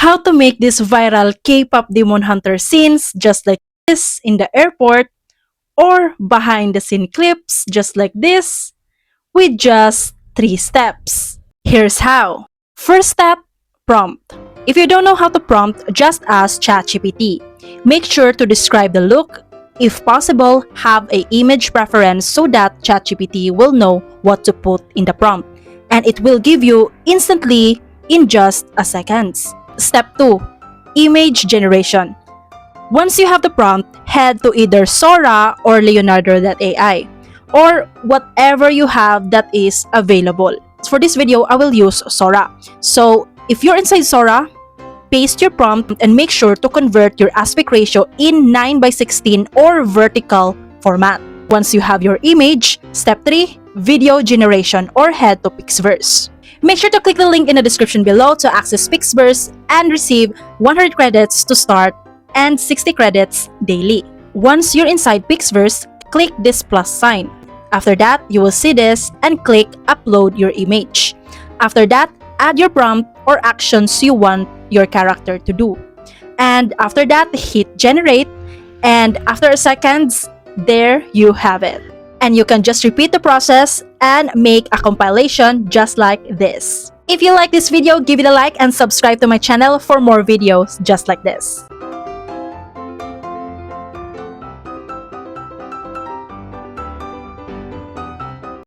how to make this viral K-pop Demon Hunter scenes just like this in the airport, or behind the scene clips just like this with just 3 steps. Here's how. First step, prompt. If you don't know how to prompt, just ask ChatGPT. Make sure to describe the look. If possible, have a image preference so that ChatGPT will know what to put in the prompt, and it will give you instantly in just a second. Step 2. Image generation. Once you have the prompt, head to either Sora or Leonardo AI, or whatever you have that is available. For this video, I will use Sora. So, if you're inside Sora, paste your prompt and make sure to convert your aspect ratio in 9:16 or vertical format. Once you have your image, step 3, video generation, or head to Pixverse. Make sure to click the link in the description below to access Pixverse and receive 100 credits to start and 60 credits daily. Once you're inside Pixverse, click this plus sign. After that, you will see this and click upload your image. After that, add your prompt or actions you want your character to do. And after that, hit generate, and after a second, there you have it. And you can just repeat the process and make a compilation just like this. If you like this video, give it a like and subscribe to my channel for more videos just like this.